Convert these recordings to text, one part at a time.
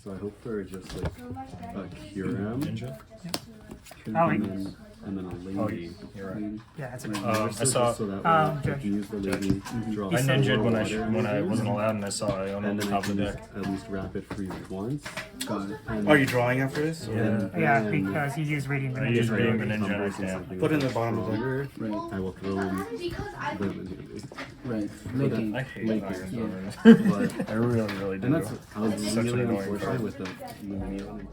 So I hope for just like a Kyurem, Ninja? and then a lady. You're right. Yeah, it's a I saw. So that way I can use the lady, draw I ninja'd more when I water, wasn't allowed, and I saw Iona on and the then I top of can the use deck. at least rapid freeze once. Got it. And Are you drawing after this? Yeah. Yeah, then because he used Radiant I used Ninja. Radiant Ninja and I numbers and can't. something Put it in the that's bottom of the stronger, Right. I will throw in them Right. Making. I hate Lake Iron is- Thorns. But I really do. and that's I was Such an really annoying unfortunate card. with the Lumineon.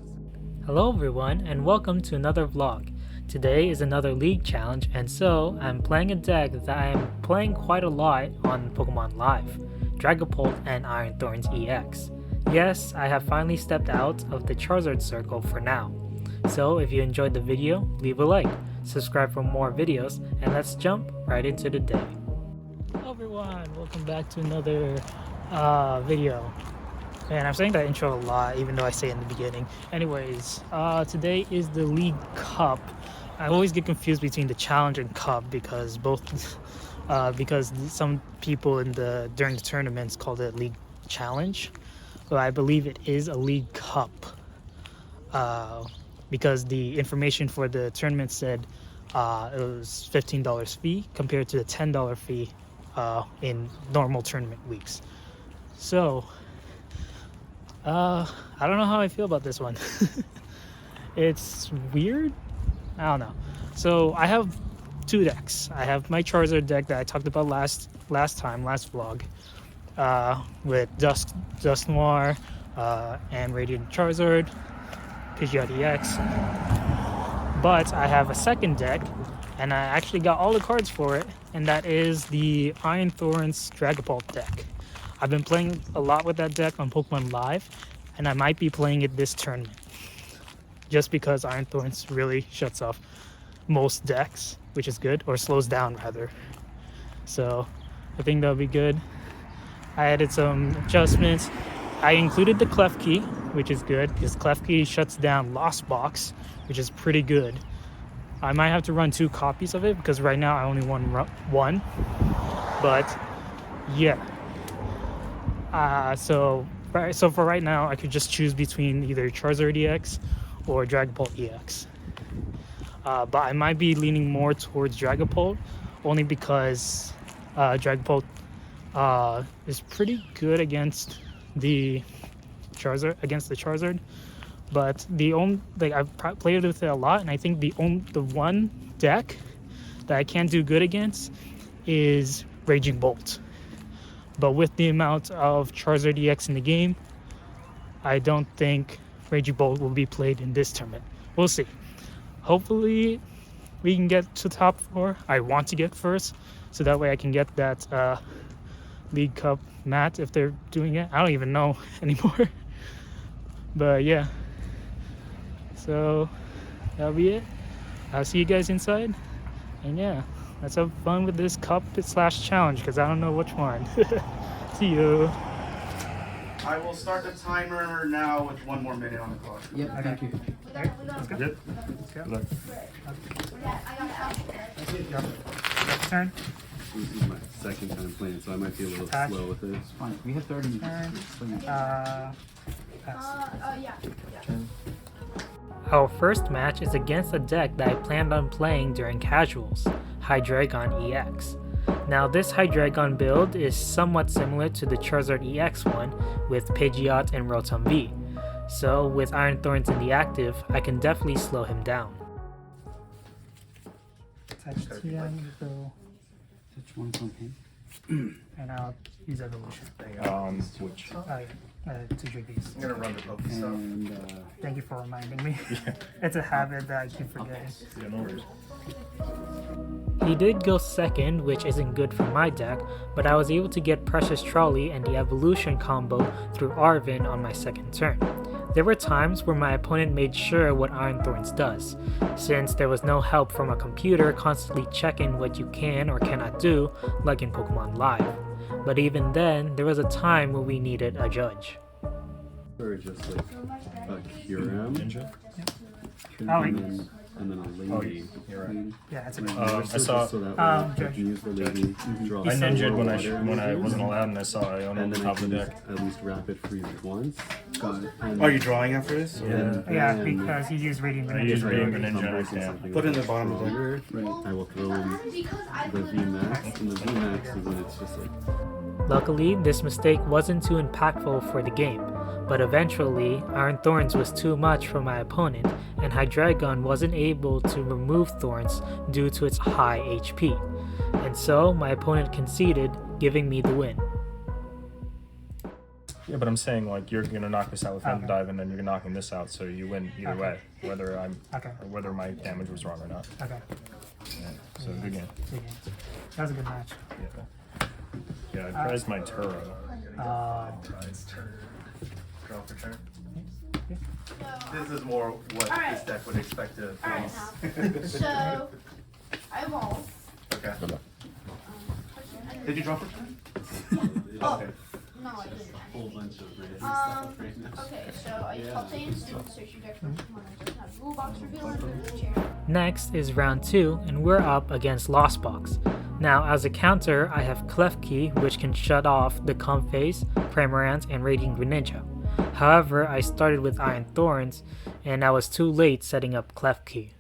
Hello everyone, and welcome to another vlog. Today is another league challenge, and so I'm playing a deck that I'm playing quite a lot on Pokemon Live, Dragapult and Iron Thorns EX. Yes, I have finally stepped out of the Charizard circle for now. So if you enjoyed the video, leave a like, subscribe for more videos, and let's jump right into the day. Hello everyone, welcome back to another video. And I'm saying that intro a lot, even though I say it in the beginning. Anyways, today is the League Cup. I always get confused between the Challenge and Cup because because some people during the tournaments called it League Challenge, but I believe it is a League Cup because the information for the tournament said it was $15 fee compared to the $10 fee in normal tournament weeks. So I don't know how I feel about this one. It's weird. I don't know. So I have two decks. I have my Charizard deck that I talked about last vlog, with Dust Noir and Radiant Charizard, Pidgeot EX. But I have a second deck, and I actually got all the cards for it, and that is the Iron Thorns Dragapult deck. I've been playing a lot with that deck on Pokemon Live, and I might be playing it this tournament. Just because Iron Thorns really shuts off most decks, which is good, or slows down rather. So I think that'll be good. I added some adjustments. I included the Clef Key, which is good, because Clef Key shuts down Lost Box, which is pretty good. I might have to run 2 copies of it, because right now I only want one. But yeah. So for right now, I could just choose between either Charizard EX or Dragapult EX. But I might be leaning more towards Dragapult, only because Dragapult is pretty good against the Charizard. But I've played with it a lot, and I think the one deck that I can't do good against is Raging Bolt. But with the amount of Charizard EX in the game, I don't think Raging Bolt will be played in this tournament. We'll see. Hopefully, we can get to top 4. I want to get first, so that way I can get that League Cup mat if they're doing it. I don't even know anymore. But yeah. So, that'll be it. I'll see you guys inside. And yeah, let's have fun with this cup/challenge, because I don't know which one. See you. I will start the timer now with 1 more minute on the clock. Yep, thank you. Let's go. Good. Good luck. Turn. This is my second time playing, so I might be a little Attach. slow with it. Fine. We have 30 Turn. minutes. Pass. Yeah. Our first match is against a deck that I planned on playing during casuals, Hydreigon EX. Now this Hydreigon build is somewhat similar to the Charizard EX one with Pidgeot and Rotom V. So with Iron Thorns in the active, I can definitely slow him down. Touch TM, Touch one from him. and I'll use Evolution. Which? To drink these. I'm gonna run the Poké stuff. And Thank you for reminding me. It's a habit that I keep forgetting. Yeah, no worries. He did go second, which isn't good for my deck, but I was able to get Precious Trolley and the Evolution combo through Arvin on my second turn. There were times where my opponent made sure what Iron Thorns does, since there was no help from a computer constantly checking what you can or cannot do, like in Pokemon Live. But even then, there was a time when we needed a judge. So or just like a Kyurem? Ninja. And then a lady. Oh, you're right. Yeah, that's a good I saw. So that way I Judge. can use the lady, draw I ninja'd when I water, wasn't allowed, and I saw I owned on and the then I top of can the just deck. at least rapid freeze it once. Are you drawing after this? Yeah. Yeah, because you use Radiant I use Greninja. Radiant Greninja. Yeah. Put it in the bottom of the deck. I will throw in the VMAX, and the VMAX is when it's just like. Luckily, this mistake wasn't too impactful for the game, but eventually, Iron Thorns was too much for my opponent, and Hydreigon wasn't able to remove Thorns due to its high HP. And so, my opponent conceded, giving me the win. Yeah, but I'm saying like you're gonna knock this out with Fender Dive, and then you're knocking this out, so you win either way, whether or whether my damage was wrong or not. Okay. Yeah. So good game. Good game. That was a good match. Yeah. Yeah, I prized my Turo. Draw for turn. This is more what this deck would expect to face. So, I won't. Okay. Did you draw for turn? Oh, no, I didn't. Whole bunch of random stuff right now. Okay, so I use Paltane's and search your deck for Pokemon that doesn't have Rule Box Reveal and Chair. Next is round 2, and we're up against Lost Box. Now, as a counter, I have Klefki, which can shut off the Comphase, Primarant, and Radiant Greninja. However, I started with Iron Thorns, and I was too late setting up Klefki.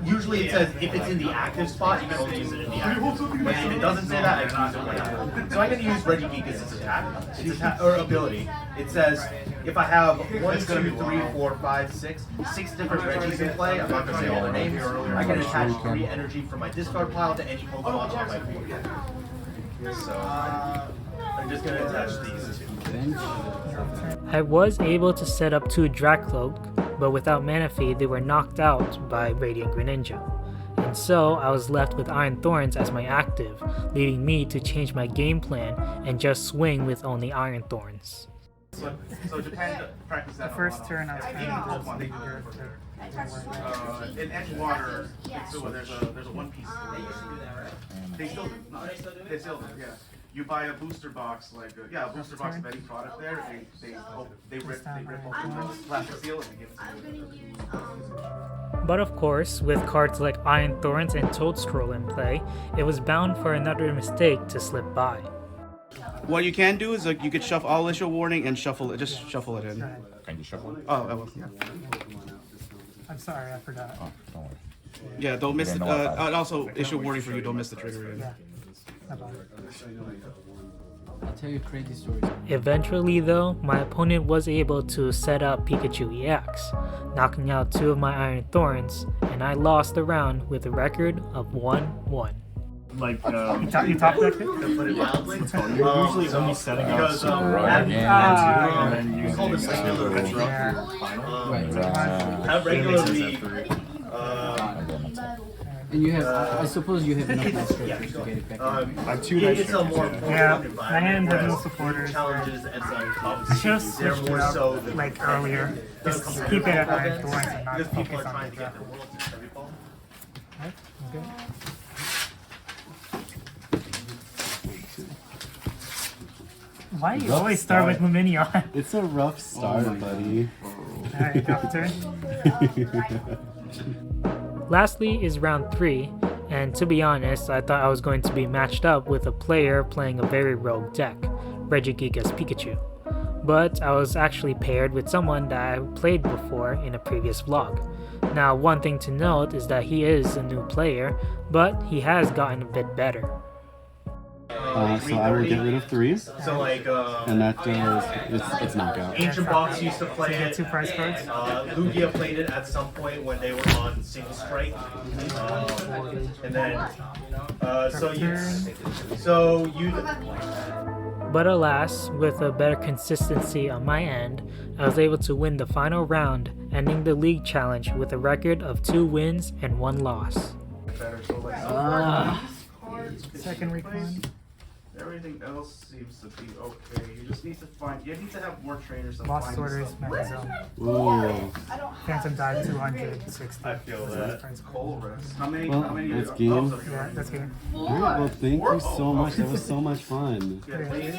Usually it says if it's in the active spot, you can only use it in the active. But if it doesn't say that, I can use it whenever. So I'm going to use Regigigas as its attack, or ability. It says if I have 1, 2, 3, 4, 5, 6 different Regis in play, I'm not going to say all their names, I can attach 3 energy from my discard pile to any Pokemon on my board. So I'm just going to attach these 2. I was able to set up 2 Dragapult, but without Mana Fade they were knocked out by Radiant Greninja. And so I was left with Iron Thorns as my active, leading me to change my game plan and just swing with only Iron Thorns. So Japan practice that. The first turn I was trying to do in Edgewater, so there's a One Piece. They still do. They still do. Yeah. You buy a booster box, like a booster box of any product there. They rip off the plastic seal and they give it to you. But of course, with cards like Iron Thorns and Toadstool in play, it was bound for another mistake to slip by. What you can do is you could shuffle all issue warning and shuffle it. Just shuffle it in. Can you shuffle it? Oh, I will. Yeah. I'm sorry, I forgot. Oh, don't worry. Yeah, don't miss it. Also, issue warning for you. Don't miss the trigger. Yeah. I'll tell you crazy stories. Eventually though, my opponent was able to set up Pikachu EX, knocking out 2 of my Iron Thorns, and I lost the round with a record of 1-1. Like You top decked it? To put it mildly. you're usually only setting up Because and then you call this use regular the final. Right. Have regularly. And you have, I suppose you have enough nice structures to get it back. I have 2 It's a more Yeah, environment, my hand has no whereas supporters. Challenges and some I competitions, just they're switched it more up so than like earlier. Just compared keep it at to Iron events, Thorns and not because people focus are on trying the to get draft. the world to every ball. Okay. Why do you always start with Lumineon? It's a rough start, buddy. Alright, drop the turn. Lastly is round 3, and to be honest, I thought I was going to be matched up with a player playing a very rogue deck, Regigigas Pikachu. But I was actually paired with someone that I played before in a previous vlog. Now, one thing to note is that he is a new player, but he has gotten a bit better. So I will get rid of 3, So like, and that does it's knockout. Ancient Box used to play So you get it. 2 prize cards. Lugia played it at some point when they were on single strike. And then, so you. But alas, with a better consistency on my end, I was able to win the final round, ending the league challenge with a record of 2 wins and 1 loss. Better, so like, Second recon. Everything else seems to be okay. You just need to find. You need to have more trainers. To Lost find Orders, stuff. Magazine. Whoa. Phantom Dive 260. I feel that. Colrex. How many? Well, how many? that's game. Yeah, that's game. Alright, well, thank you so much. That was so much fun.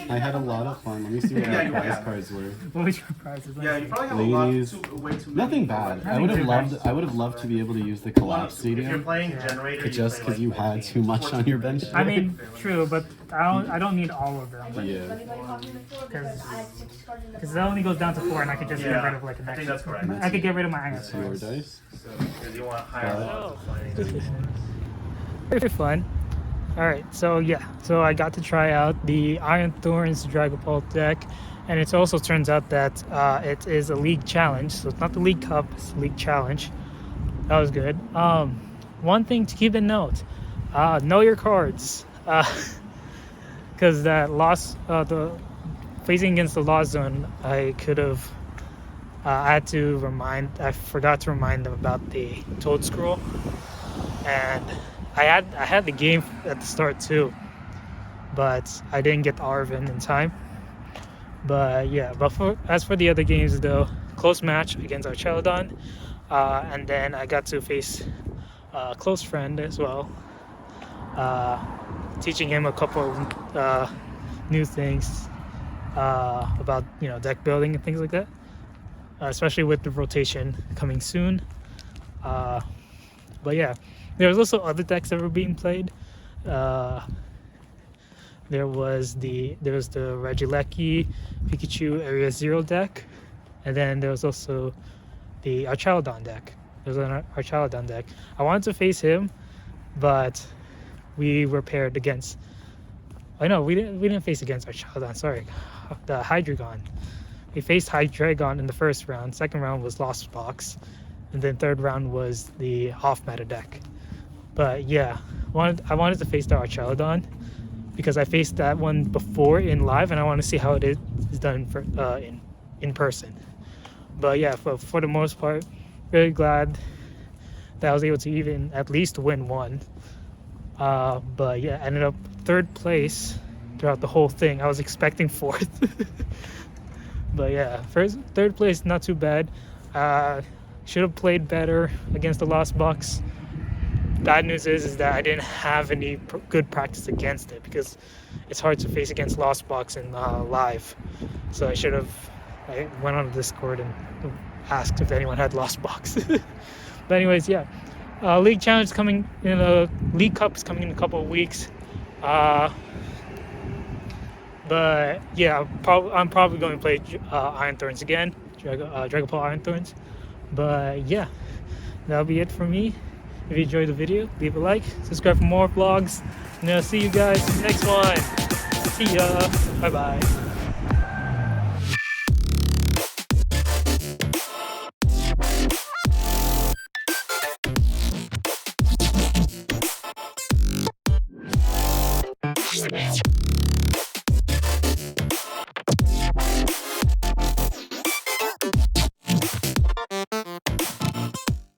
I had a lot of fun. Let me see what Yeah, my you- prize yeah. cards were. What was your prizes? Yeah, you probably have a lot. Ladies, Way too many. nothing bad. I would have loved. I would have loved to be able to use the collapse If you're stadium, playing generator, but just play because you had too much on your bench. I mean, true, but I don't need all of them. Yeah. Because that only goes down to 4, and I could just get rid of like an I think extra. that's correct. I could get rid of my Iron That's your Thorns. dice. Because you want higher odds of playing. Very fun. Alright, so yeah. So I got to try out the Iron Thorns Dragapult deck. And it also turns out that it is a league challenge. So it's not the League Cup, it's the league challenge. That was good. One thing to keep in note. Know your cards. Because that loss, the facing against the loss zone, I could have, I forgot to remind them about the Toad Scroll, and I had the game at the start too, but I didn't get the Arvin in time. But yeah, as for the other games though, close match against our Charizard, and then I got to face a close friend as well. Teaching him a couple of new things about deck building and things like that, especially with the rotation coming soon. But yeah, there was also other decks that were being played. There was the Regieleki Pikachu Area 0 deck, and then there was also the Archaladon deck. There's an Archaladon deck. I wanted to face him, but we were paired against. Oh no, we didn't face against Archaladon. Sorry, the Hydreigon. We faced Hydreigon in the first round. Second round was Lost Box, and then third round was the off meta deck. But yeah, I wanted to face the Archaladon because I faced that one before in live, and I want to see how it is done in person. But yeah, for the most part, really glad that I was able to even at least win one. But yeah, ended up third place throughout the whole thing. I was expecting fourth. But yeah, third place, not too bad. Should have played better against the Lost Box. Bad news is that I didn't have any good practice against it, because it's hard to face against Lost Box in live. So I went on Discord and asked if anyone had Lost Box. But anyways, yeah. League Challenge coming in League Cup is coming in a couple of weeks. But yeah, I'm probably going to play Iron Thorns again, Dragapult Iron Thorns. But yeah, that'll be it for me. If you enjoyed the video, leave a like, subscribe for more vlogs, and I'll see you guys in the next one. See ya. Bye bye.